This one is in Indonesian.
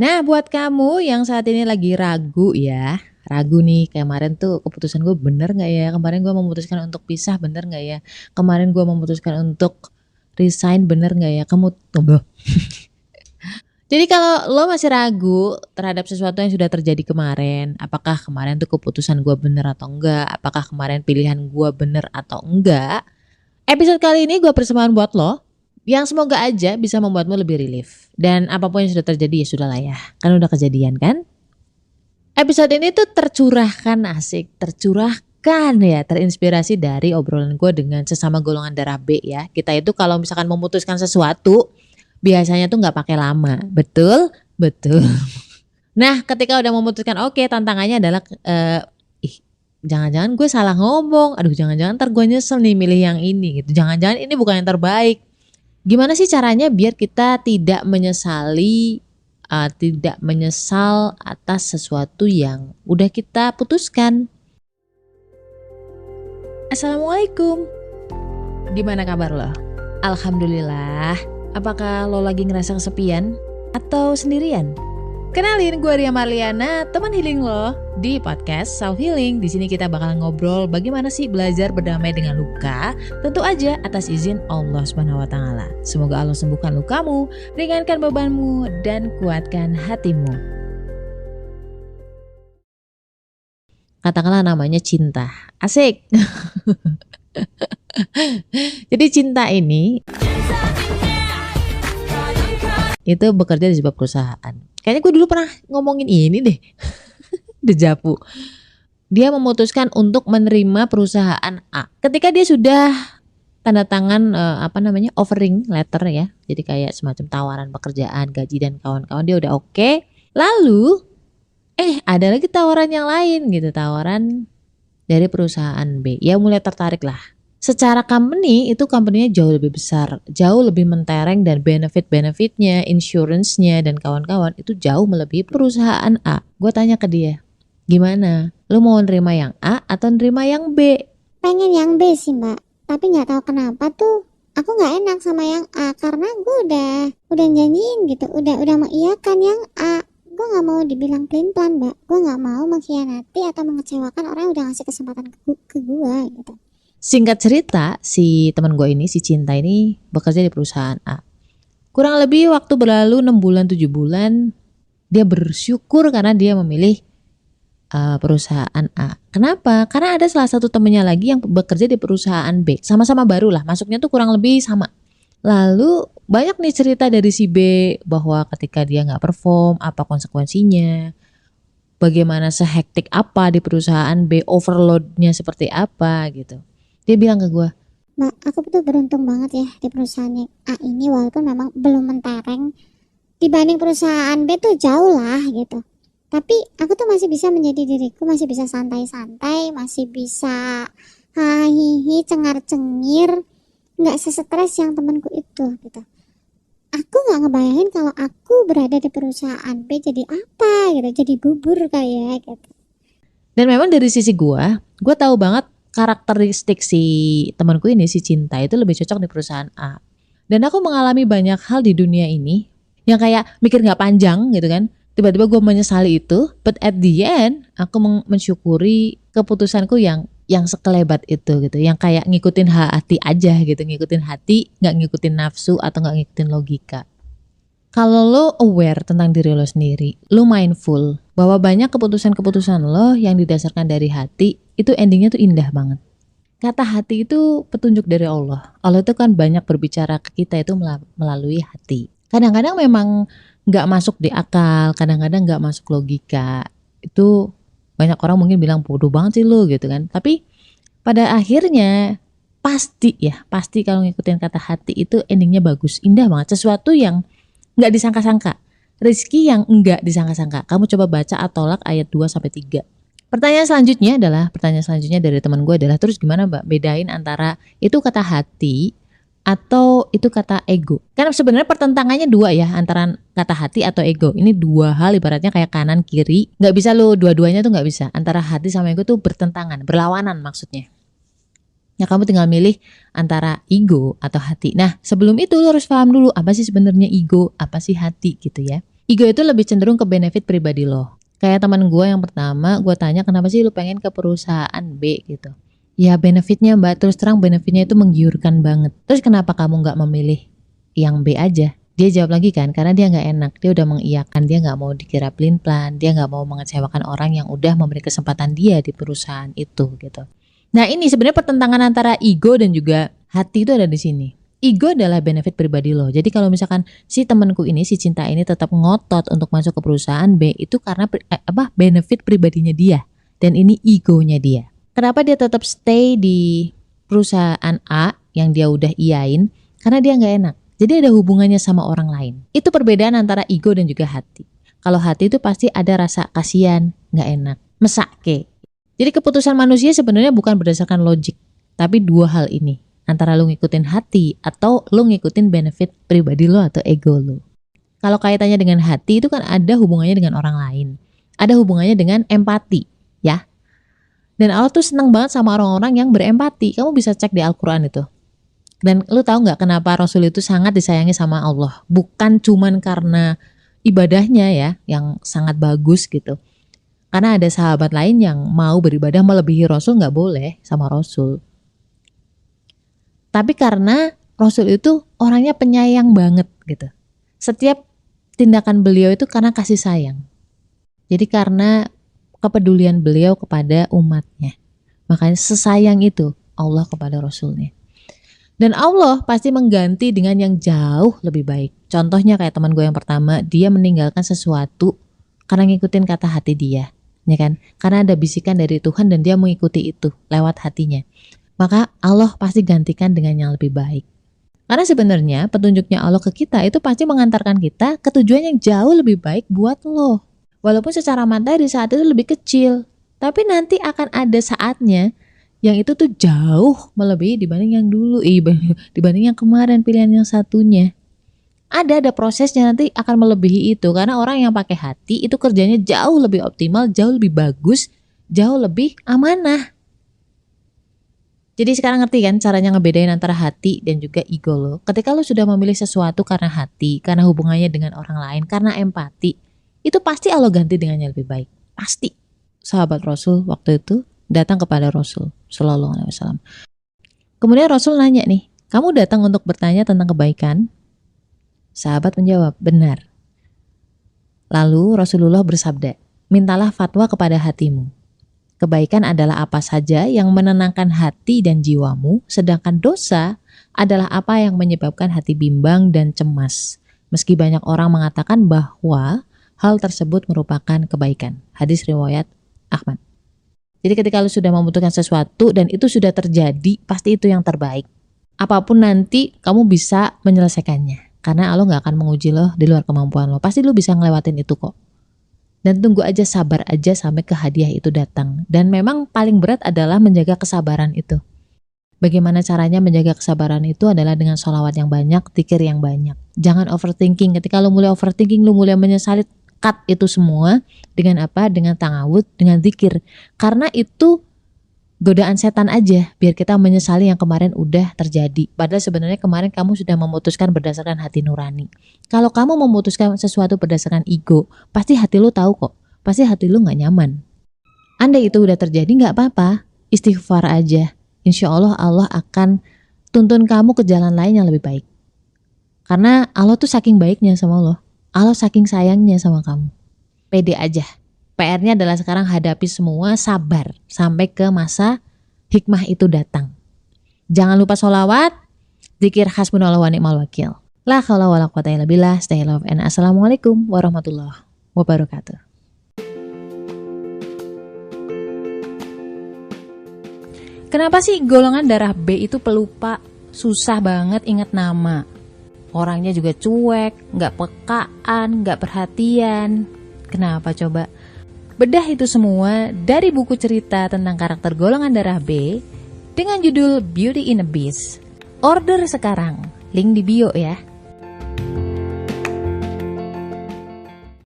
Nah, buat kamu yang saat ini lagi ragu ya, ragu nih kemarin tuh keputusan gue bener nggak ya? Kemarin gue memutuskan untuk pisah bener nggak ya? Kemarin gue memutuskan untuk resign bener nggak ya? Kamu tunggu. Jadi kalau lo masih ragu terhadap sesuatu yang sudah terjadi kemarin, apakah kemarin tuh keputusan gue bener atau enggak? Apakah kemarin pilihan gue bener atau enggak? Episode kali ini gue persembahan buat lo yang semoga aja bisa membuatmu lebih relief. Dan apapun yang sudah terjadi ya sudahlah ya, kan udah kejadian kan? Episode ini tuh tercurahkan asik, tercurahkan ya, terinspirasi dari obrolan gue dengan sesama golongan darah B ya. Kita itu kalau misalkan memutuskan sesuatu, biasanya tuh nggak pakai lama, betul? Betul. Nah, ketika udah memutuskan oke, tantangannya adalah jangan-jangan gue salah ngomong, aduh jangan-jangan ntar gue nyesel nih milih yang ini gitu, jangan-jangan ini bukan yang terbaik. Gimana sih caranya biar kita tidak menyesal atas sesuatu yang udah kita putuskan? Assalamualaikum. Gimana kabar lo? Alhamdulillah. Apakah lo lagi ngerasa kesepian atau sendirian? Kenalin, gue Ria Marliana, teman healing lo di podcast Self Healing. Di sini kita bakal ngobrol bagaimana sih belajar berdamai dengan luka, tentu aja atas izin Allah Subhanahu wa taala. Semoga Allah sembuhkan lukamu, ringankan bebanmu dan kuatkan hatimu. Katakanlah namanya cinta. Asik. Jadi cinta ini itu bekerja di sebuah perusahaan. Kayaknya gue dulu pernah ngomongin ini deh. Dejavu. Dia memutuskan untuk menerima perusahaan A. Ketika dia sudah tanda tangan offering letter ya. Jadi kayak semacam tawaran pekerjaan, gaji dan kawan-kawan, dia udah oke. Lalu ada lagi tawaran yang lain gitu, tawaran dari perusahaan B. Ya mulai tertarik lah. Secara company itu company-nya jauh lebih besar, jauh lebih mentereng, dan benefit-benefitnya, insurance-nya dan kawan-kawan itu jauh melebihi perusahaan A. Gue tanya ke dia, gimana? Lu mau nerima yang A atau nerima yang B? Pengen yang B sih mbak, tapi nggak tahu kenapa tuh aku nggak enak sama yang A karena gue udah janjiin gitu, udah mengiyakan yang A. Gue nggak mau dibilang pelin-pelan mbak, gue nggak mau mengkhianati atau mengecewakan orang yang udah ngasih kesempatan ke gue gitu. Singkat cerita, si teman gue ini, si Cinta ini bekerja di perusahaan A. Kurang lebih waktu berlalu 6 bulan 7 bulan, dia bersyukur karena dia memilih perusahaan A. Kenapa? Karena ada salah satu temennya lagi yang bekerja di perusahaan B. Sama-sama baru lah, masuknya tuh kurang lebih sama. Lalu banyak nih cerita dari si B bahwa ketika dia gak perform, apa konsekuensinya, bagaimana sehektik apa di perusahaan B, overloadnya seperti apa gitu. Dia bilang ke gue, Mbak, aku tuh beruntung banget ya di perusahaan yang A ini, walaupun memang belum mentereng dibanding perusahaan B tuh jauh lah gitu. Tapi aku tuh masih bisa menjadi diriku, masih bisa santai-santai, masih bisa hihi, cengar-cengir, nggak sesetres yang temanku itu gitu. Aku nggak ngebayangin kalau aku berada di perusahaan B jadi apa gitu, jadi bubur kayak gitu. Dan memang dari sisi gue tahu banget karakteristik si temanku ini, si Cinta itu lebih cocok di perusahaan A. Dan aku mengalami banyak hal di dunia ini yang kayak mikir gak panjang gitu kan. Tiba-tiba gue menyesali itu, but at the end aku mensyukuri keputusanku yang sekelebat itu gitu, yang kayak ngikutin hati aja gitu, ngikutin hati, gak ngikutin nafsu atau gak ngikutin logika. Kalau lo aware tentang diri lo sendiri, lo mindful bahwa banyak keputusan-keputusan lo yang didasarkan dari hati, itu endingnya tuh indah banget. Kata hati itu petunjuk dari Allah. Allah itu kan banyak berbicara ke kita itu melalui hati. Kadang-kadang memang gak masuk di akal, kadang-kadang gak masuk logika. Itu banyak orang mungkin bilang bodoh banget sih lo gitu kan. Tapi pada akhirnya pasti kalau ngikutin kata hati itu endingnya bagus, indah banget. Sesuatu yang nggak disangka-sangka, rezeki yang enggak disangka-sangka. Kamu coba baca At-Tolak ayat 2-3. Pertanyaan selanjutnya dari teman gue adalah, terus gimana mbak bedain antara itu kata hati atau itu kata ego? Karena sebenarnya pertentangannya dua ya, antara kata hati atau ego. Ini dua hal ibaratnya kayak kanan kiri, nggak bisa lo dua-duanya tuh nggak bisa. Antara hati sama ego tuh bertentangan, berlawanan maksudnya. Ya kamu tinggal milih antara ego atau hati. Nah sebelum itu lo harus paham dulu apa sih sebenarnya ego, apa sih hati gitu ya. Ego itu lebih cenderung ke benefit pribadi lo. Kayak teman gue yang pertama, gue tanya kenapa sih lu pengen ke perusahaan B gitu. Ya benefitnya mbak, terus terang benefitnya itu menggiurkan banget. Terus kenapa kamu gak memilih yang B aja? Dia jawab lagi kan, karena dia gak enak. Dia udah mengiyakan, dia gak mau dikira pelin-pelan. Dia gak mau mengecewakan orang yang udah memberi kesempatan dia di perusahaan itu gitu. Nah ini sebenarnya pertentangan antara ego dan juga hati itu ada di sini. Ego adalah benefit pribadi lo. Jadi kalau misalkan si temanku ini, si Cinta ini tetap ngotot untuk masuk ke perusahaan B, itu karena benefit pribadinya dia. Dan ini egonya dia. Kenapa dia tetap stay di perusahaan A yang dia udah iyain? Karena dia nggak enak. Jadi ada hubungannya sama orang lain. Itu perbedaan antara ego dan juga hati. Kalau hati itu pasti ada rasa kasihan, nggak enak, mesake. Jadi keputusan manusia sebenarnya bukan berdasarkan logik, tapi dua hal ini. Antara lo ngikutin hati atau lo ngikutin benefit pribadi lo atau ego lo. Kalau kaitannya dengan hati itu kan ada hubungannya dengan orang lain. Ada hubungannya dengan empati, ya. Dan Allah tuh senang banget sama orang-orang yang berempati. Kamu bisa cek di Al-Quran itu. Dan lo tahu nggak kenapa Rasul itu sangat disayangi sama Allah? Bukan cuman karena ibadahnya ya, yang sangat bagus gitu. Karena ada sahabat lain yang mau beribadah melebihi Rasul, nggak boleh sama Rasul. Tapi karena Rasul itu orangnya penyayang banget gitu. Setiap tindakan beliau itu karena kasih sayang. Jadi karena kepedulian beliau kepada umatnya. Makanya sesayang itu Allah kepada Rasulnya. Dan Allah pasti mengganti dengan yang jauh lebih baik. Contohnya kayak teman gue yang pertama, dia meninggalkan sesuatu karena ngikutin kata hati dia. Ya kan? Karena ada bisikan dari Tuhan dan dia mengikuti itu lewat hatinya. Maka Allah pasti gantikan dengan yang lebih baik. Karena sebenarnya petunjuknya Allah ke kita itu pasti mengantarkan kita ke tujuan yang jauh lebih baik buat lo. Walaupun secara materi saat itu lebih kecil. Tapi nanti akan ada saatnya yang itu tuh jauh melebihi dibanding yang dulu. Dibanding yang kemarin pilihan yang satunya. Ada prosesnya nanti akan melebihi itu. Karena orang yang pakai hati itu kerjanya jauh lebih optimal, jauh lebih bagus, jauh lebih amanah. Jadi sekarang ngerti kan caranya ngebedain antara hati dan juga ego lo. Ketika lo sudah memilih sesuatu karena hati, karena hubungannya dengan orang lain, karena empati, itu pasti Allah ganti dengan yang lebih baik. Pasti. Sahabat Rasul waktu itu datang kepada Rasul Shallallahu Alaihi Wasallam. Kemudian Rasul nanya nih, kamu datang untuk bertanya tentang kebaikan? Sahabat menjawab, benar. Lalu Rasulullah bersabda, mintalah fatwa kepada hatimu. Kebaikan adalah apa saja yang menenangkan hati dan jiwamu, sedangkan dosa adalah apa yang menyebabkan hati bimbang dan cemas. Meski banyak orang mengatakan bahwa hal tersebut merupakan kebaikan. Hadis riwayat Ahmad. Jadi ketika lu sudah memutuskan sesuatu dan itu sudah terjadi, pasti itu yang terbaik. Apapun nanti kamu bisa menyelesaikannya. Karena Allah gak akan menguji lo di luar kemampuan lo. Pasti lu bisa ngelewatin itu kok. Dan tunggu aja, sabar aja sampai ke hadiah itu datang. Dan memang paling berat adalah menjaga kesabaran itu. Bagaimana caranya menjaga kesabaran itu adalah dengan sholawat yang banyak, zikir yang banyak. Jangan overthinking. Ketika lo mulai overthinking, lo mulai menyesali, cut itu semua. Dengan apa? Dengan ta'awud, dengan zikir. Karena itu godaan setan aja, biar kita menyesali yang kemarin udah terjadi. Padahal sebenarnya kemarin kamu sudah memutuskan berdasarkan hati nurani. Kalau kamu memutuskan sesuatu berdasarkan ego, pasti hati lu tahu kok. Pasti hati lu gak nyaman. Andai itu udah terjadi gak apa-apa, istighfar aja. Insya Allah Allah akan tuntun kamu ke jalan lain yang lebih baik. Karena Allah tuh saking baiknya sama lo. Allah saking sayangnya sama kamu. Pede aja. PR-nya adalah sekarang hadapi semua, sabar sampai ke masa hikmah itu datang. Jangan lupa sholawat, zikir hasbunallahu wa ni'mal wakil. La haula wala quwwata illa billah. Stay love and assalamualaikum warahmatullahi wabarakatuh. Kenapa sih golongan darah B itu pelupa, susah banget ingat nama? Orangnya juga cuek, nggak pekaan, nggak perhatian. Kenapa coba? Bedah itu semua dari buku cerita tentang karakter golongan darah B dengan judul Beauty in a Beast. Order sekarang, link di bio ya.